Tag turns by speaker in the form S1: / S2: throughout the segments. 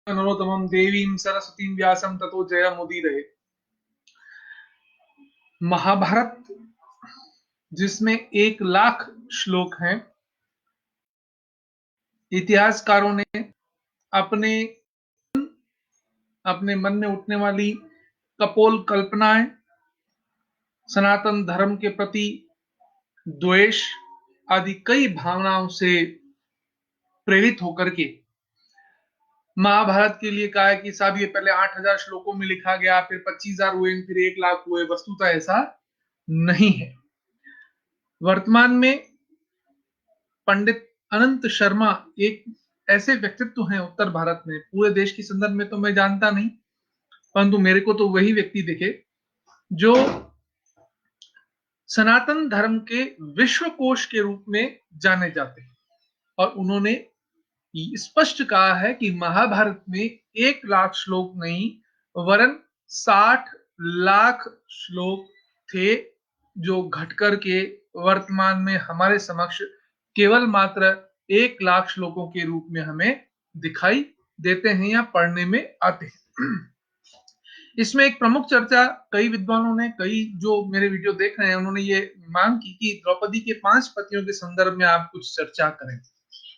S1: नरोत्तमं देवीं सरस्वतीं व्यासं ततो जयमुदीरये। महाभारत जिसमें 1 लाख श्लोक हैं, इतिहासकारों ने अपने अपने मन में उठने वाली कपोल कल्पनाएं, सनातन धर्म के प्रति द्वेष आदि कई भावनाओं से प्रेरित होकर के महाभारत के लिए कहा है कि साहब ये पहले 8,000 श्लोकों में लिखा गया, फिर 25,000 हुए, फिर 1 लाख हुए। वस्तुतः ऐसा नहीं है। वर्तमान में पंडित अनंत शर्मा एक ऐसे व्यक्तित्व हैं उत्तर भारत में, पूरे देश के संदर्भ में तो मैं जानता नहीं, परंतु मेरे को तो वही व्यक्ति दिखे जो सनातन धर्म के विश्वकोश के रूप में जाने जाते हैं। और उन्होंने स्पष्ट कहा है कि महाभारत में 1 लाख श्लोक नहीं वरन 60 लाख श्लोक थे, जो घटकर के वर्तमान में हमारे समक्ष केवल मात्र 1 लाख श्लोकों के रूप में हमें दिखाई देते हैं या पढ़ने में आते हैं। इसमें एक प्रमुख चर्चा कई विद्वानों ने, कई जो मेरे वीडियो देख रहे हैं, उन्होंने ये मांग की कि द्रौपदी के 5 पतियों के संदर्भ में आप कुछ चर्चा करें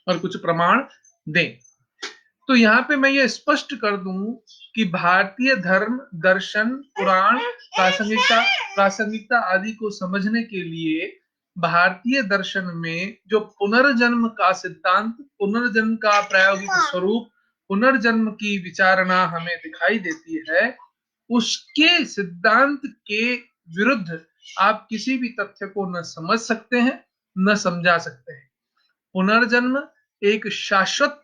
S1: और कुछ प्रमाण दें। तो यहाँ पे मैं ये स्पष्ट कर दूं कि भारतीय धर्म, दर्शन, पुराण, प्रासंगिकता आदि को समझने के लिए भारतीय दर्शन में जो पुनर्जन्म का सिद्धांत, पुनर्जन्म का प्रायोगिक स्वरूप, पुनर्जन्म की विचारणा हमें दिखाई देती है, उसके सिद्धांत के विरुद्ध आप किसी भी तथ्य को न समझ सकते हैं, न समझा सकते हैं। पुनर्जन्म एक शाश्वत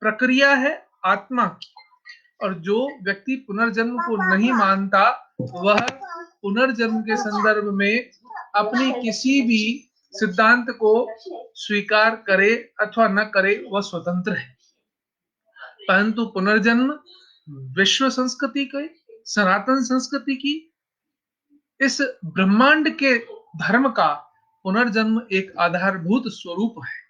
S1: प्रक्रिया है आत्मा की, और जो व्यक्ति पुनर्जन्म को नहीं मानता वह पुनर्जन्म के संदर्भ में अपनी किसी भी सिद्धांत को स्वीकार करे अथवा न करे, वह स्वतंत्र है। परंतु पुनर्जन्म विश्व संस्कृति के, सनातन संस्कृति की, इस ब्रह्मांड के धर्म का पुनर्जन्म एक आधारभूत स्वरूप है।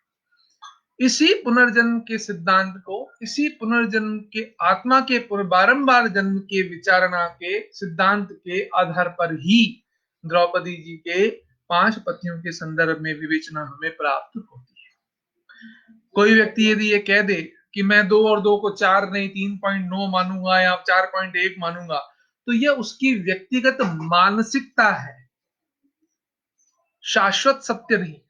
S1: इसी पुनर्जन्म के सिद्धांत को, इसी पुनर्जन्म के आत्मा के बारंबार जन्म के विचारणा के सिद्धांत के आधार पर ही द्रौपदी जी के 5 पतियों के संदर्भ में विवेचना हमें प्राप्त होती है। कोई व्यक्ति यदि ये कह दे कि मैं 2 और 2 को 4 नहीं 3.9 मानूंगा या 4.1 मानूंगा, तो यह उसकी व्यक्तिगत मानसिकता है, शाश्वत सत्य नहीं।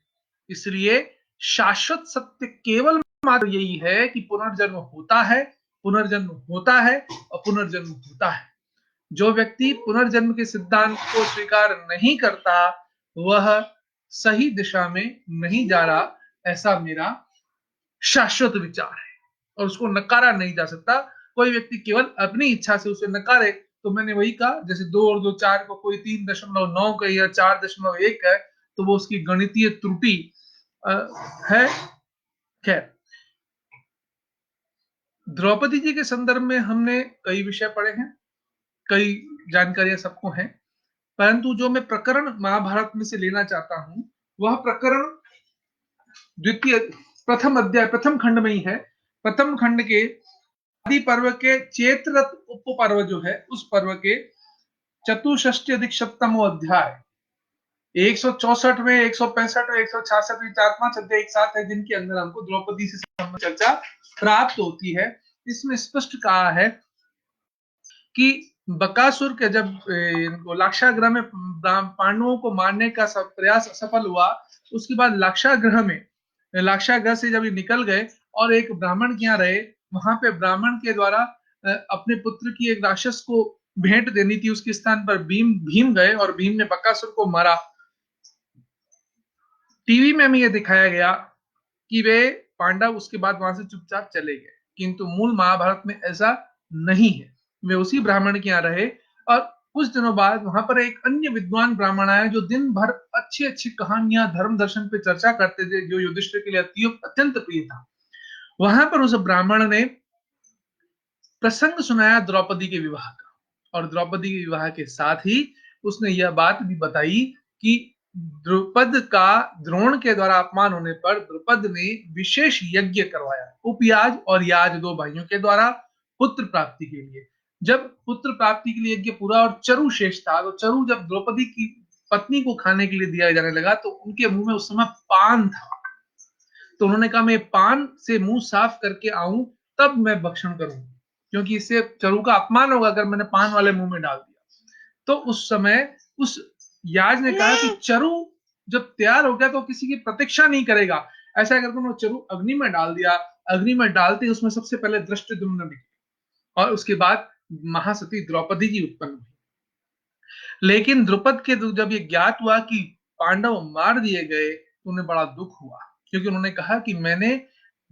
S1: इसलिए शाश्वत सत्य केवल मात्र यही है कि पुनर्जन्म होता है, पुनर्जन्म होता है और पुनर्जन्म होता है। जो व्यक्ति पुनर्जन्म के सिद्धांत को स्वीकार नहीं करता वह सही दिशा में नहीं जा रहा, ऐसा मेरा शाश्वत विचार है और उसको नकारा नहीं जा सकता। कोई व्यक्ति केवल अपनी इच्छा से उसे नकारे तो मैंने वही कहा, जैसे 2 और 2 4 को कोई 3.9 कहे या 4.1 है तो वो उसकी गणितीय त्रुटि है। खैर, द्रौपदी जी के संदर्भ में हमने कई विषय पढ़े हैं, कई जानकारियां सबको हैं, परंतु जो मैं प्रकरण महाभारत में से लेना चाहता हूं वह प्रकरण प्रथम अध्याय, प्रथम खंड में ही है। प्रथम खंड के आदि पर्व के चैत्र उप पर्व जो है, उस पर्व के चतुष्षष्टि अधिक सप्तमो अध्याय 164 में, 165 और 166 चार 5 अध्याय एक साथ है, जिनके अंदर हमको द्रौपदी से संबंधित चर्चा प्राप्त होती है। इसमें स्पष्ट कहा है कि बकासुर के जब लाक्षागृह में पांडवों को मारने का प्रयास असफल हुआ, उसके बाद लाक्षागृह से जब ये निकल गए और एक ब्राह्मण के यहाँ रहे, वहां पे ब्राह्मण के द्वारा अपने पुत्र की एक राक्षस को भेंट देनी थी, उसके स्थान पर भीम गए और भीम ने बकासुर को मारा। टीवी में हमें यह दिखाया गया कि वे पांडव उसके बाद वहां से चुपचाप चले गए, किंतु मूल महाभारत में ऐसा नहीं है। वे उसी ब्राह्मण के यहाँ रहे और कुछ दिनों बाद वहां पर एक अन्य विद्वान ब्राह्मण आया जो दिन भर अच्छी अच्छी कहानियां धर्म दर्शन पे चर्चा करते थे, जो युधिष्ठिर के लिए अत्यंत प्रिय था। वहां पर उस ब्राह्मण ने प्रसंग सुनाया द्रौपदी के विवाह का, और द्रौपदी के विवाह के साथ ही उसने यह बात भी बताई कि द्रुपद का द्रोण के द्वारा अपमान होने पर द्रुपद ने विशेष यज्ञ करवाया, उपयाज और याज 2 भाइयों के द्वारा, पुत्र प्राप्ति के लिए। जब पुत्र प्राप्ति के लिए यज्ञ पूरा और चरु शेष था, तो चरु जब द्रौपदी की पत्नी को खाने के लिए दिया जाने लगा, तो उनके मुंह में उस समय पान था। तो उन्होंने कहा मैं पान से मुंह साफ करके आऊं तब मैं भक्षण करूं, क्योंकि इससे चरु का अपमान होगा अगर मैंने पान वाले मुंह में डाल दिया। तो उस समय उस याज ने कहा कि चरु जब तैयार हो गया तो किसी की प्रतीक्षा नहीं करेगा। ऐसा करके उन्होंने चरु अग्नि में डाल दिया। अग्नि में डालते ही उसमें सबसे पहले धृष्टद्युम्न निकले और उसके बाद महासती द्रौपदी जी उत्पन्न हुई। लेकिन द्रुपद के जब ये ज्ञात हुआ कि पांडव मार दिए गए तो उन्हें बड़ा दुख हुआ, क्योंकि उन्होंने कहा कि मैंने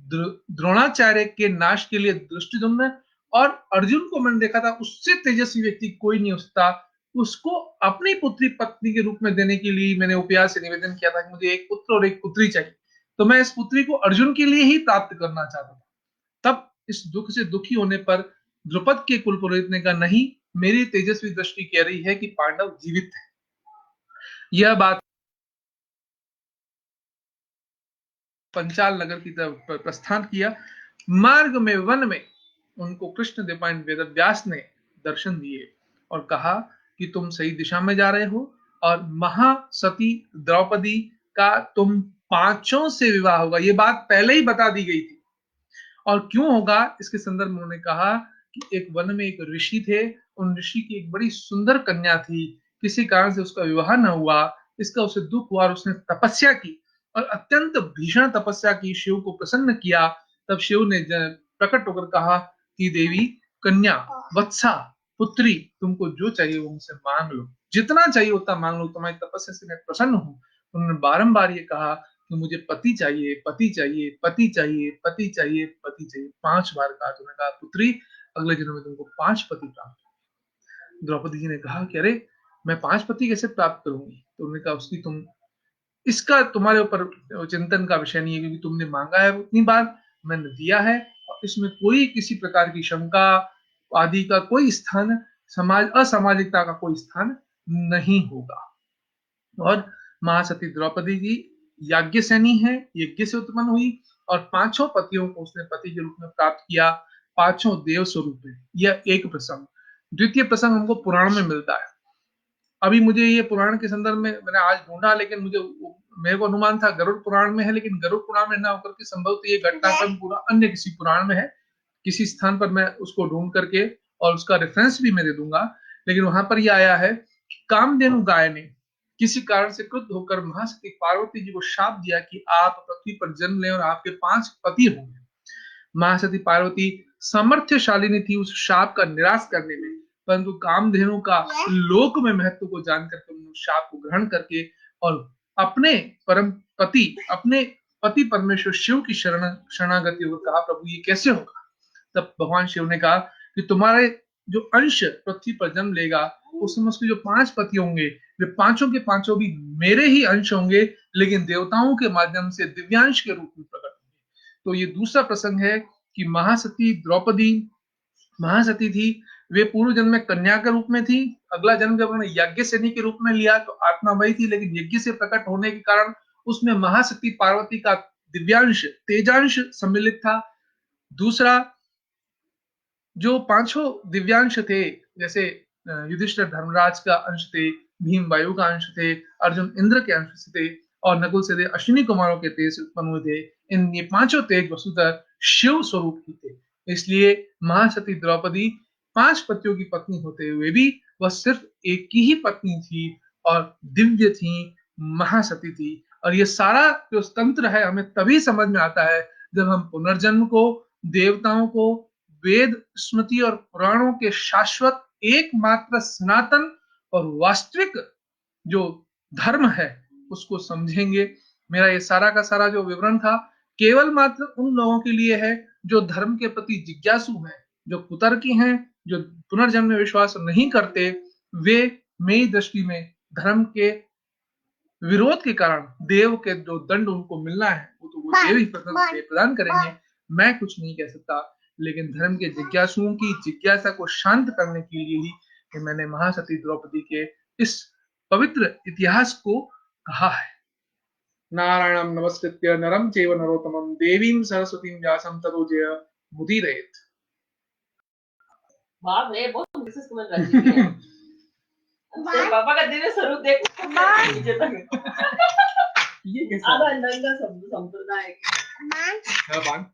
S1: द्रोणाचार्य के नाश के लिए दृष्टिद्युम्न और अर्जुन को मैंने देखा था, उससे तेजस्वी व्यक्ति कोई नहीं हो सकता। उसको अपनी पुत्री पत्नी के रूप में देने के लिए मैंने उपयास से निवेदन किया था कि मुझे एक पुत्र और एक पुत्री चाहिए, तो मैं इस पुत्री को अर्जुन के लिए ही प्राप्त करना चाहता था। तब इस दुख से दुखी होने पर द्रुपद के कुलपुरोहित ने कहा नहीं, मेरी तेजस्वी दृष्टि कह रही है कि पांडव जीवित है। यह बात पंचाल नगर की तरफ प्रस्थान किया। मार्ग में वन में उनको कृष्ण देवपायन वेदव्यास ने दर्शन दिए और कहा कि तुम सही दिशा में जा रहे हो और महासती द्रौपदी का तुम पांचों से विवाह होगा। ये बात पहले ही बता दी गई थी। और क्यों होगा इसके संदर्भ में उन्होंने कहा कि एक वन में एक ऋषि थे, उन ऋषि की एक बड़ी सुंदर कन्या थी, किसी कारण से उसका विवाह न हुआ, इसका उसे दुख हुआ और उसने तपस्या की और अत्यंत भीषण तपस्या की, शिव को प्रसन्न किया। तब शिव ने प्रकट होकर कहा कि देवी, कन्या, वत्सा, पुत्री, तुमको जो चाहिए वो मुझसे मांग लो, जितना चाहिए उतना मांग लो, तुम्हारी तपस्या से मैं प्रसन्न हूं। उन्होंने बारंबार ये कहा कि मुझे पति चाहिए, पति चाहिए, पति चाहिए, पति चाहिए, पति चाहिए, 5 बार कहा। तो उन्होंने कहा पुत्री, अगले जन्म में तुमको 5 पति प्राप्त होंगे। द्रौपदी जी ने कहा कि अरे, मैं 5 पति कैसे प्राप्त करूंगी? तो उन्होंने कहा उसकी तुम इसका तुम्हारे ऊपर चिंतन का विषय नहीं है, क्योंकि तुमने मांगा है उतनी बार, मैंने दिया है और इसमें कोई किसी प्रकार की शंका आदि का कोई स्थान, समाज असामाजिकता का कोई स्थान नहीं होगा। और महासती द्रौपदी जी याज्ञसेनी है, यज्ञ से उत्पन्न हुई और 5 पतियों को उसने पति के रूप में प्राप्त किया, 5 देव स्वरूप में। यह एक प्रसंग। द्वितीय प्रसंग हमको पुराण में मिलता है। अभी मुझे ये पुराण के संदर्भ में मैंने आज ढूंढा, लेकिन मेरे को अनुमान था गरुड़ पुराण में है, लेकिन गरुड़ पुराण में ना होकर के संभवतः ये घटनाक्रम पूरा अन्य किसी पुराण में है। किसी स्थान पर मैं उसको ढूंढ करके और उसका रेफरेंस भी मैं दे दूंगा। लेकिन वहां पर यह आया है, कामधेनु गाय ने किसी कारण से क्रुद्ध होकर महासती पार्वती जी को शाप दिया कि आप पृथ्वी पर जन्म लें और आपके 5 पति होंगे। महासती पार्वती सामर्थ्यशालिनी थी उस शाप का निराश करने में, परंतु कामधेनु का लोक में महत्व को जान करके उन्होंने शाप को ग्रहण करके और अपने परम पति, अपने पति परमेश्वर शिव की शरणागति होकर कहा प्रभु ये कैसे होगा? तब भगवान शिव ने कहा कि तुम्हारे जो अंश पृथ्वी पर जन्म लेगा, उसमें उसके जो 5 पति होंगे, वे पांचों के पांचों भी मेरे ही अंश होंगे, लेकिन देवताओं के माध्यम से दिव्यांश के रूप में प्रकट होंगे। तो ये दूसरा प्रसंग है कि महासती द्रौपदी महासती थी। वे पूर्व जन्म में कन्या के रूप में थी। अगला जन्म जब उन्होंने यज्ञसेनी के रूप में लिया तो आत्मा वही थी, लेकिन यज्ञ से प्रकट होने के कारण उसमें महासती पार्वती का दिव्यांश, तेजांश सम्मिलित था। दूसरा, जो 5 दिव्यांश थे, जैसे युधिष्ठिर धर्मराज का अंश थे, भीम वायु का अंश थे, अर्जुन इंद्र के अंश से थे और नकुल सहदेव अश्विनी कुमारों के तेज से उत्पन्न हुए थे। ये 5 तेज वसुतः शिव स्वरूप की थे। इसलिए महासती द्रौपदी 5 पतियों की पत्नी होते हुए भी वह सिर्फ एक की ही पत्नी थी और दिव्य थी, महासती थी। और ये सारा जो तंत्र है हमें तभी समझ में आता है जब हम पुनर्जन्म को, देवताओं को, वेद, स्मृति और पुराणों के शाश्वत, एकमात्र, सनातन और वास्तविक जो धर्म है उसको समझेंगे। मेरा ये सारा का सारा जो विवरण था केवल मात्र उन लोगों के लिए है जो धर्म के प्रति जिज्ञासु हैं, जो कुतर्की हैं, जो पुनर्जन्म में विश्वास नहीं करते। वे मेरी दृष्टि में धर्म के विरोध के कारण देव के जो दंड उनको मिलना है वो तो वो देव ही प्रदान करेंगे। मैं कुछ नहीं कह सकता, लेकिन धर्म के जिज्ञासुओं की जिज्ञासा को शांत करने के लिए ही मैंने महासती द्रौपदी के इस पवित्र इतिहास को कहा है। नारायणं नमस्कृत्य नरं चैव नरोत्तमं देवीं सरस्वतीं व्यासं ततो जयमुदीरयेत्।
S2: बाप रे, बहुत मिसेस तुम्हें रखी है। तेरे पापा का दिव्य स्वरूप देख नीचे तक।
S1: ये कैसा
S2: आधा नंगा संप्रदाय
S1: है बाण?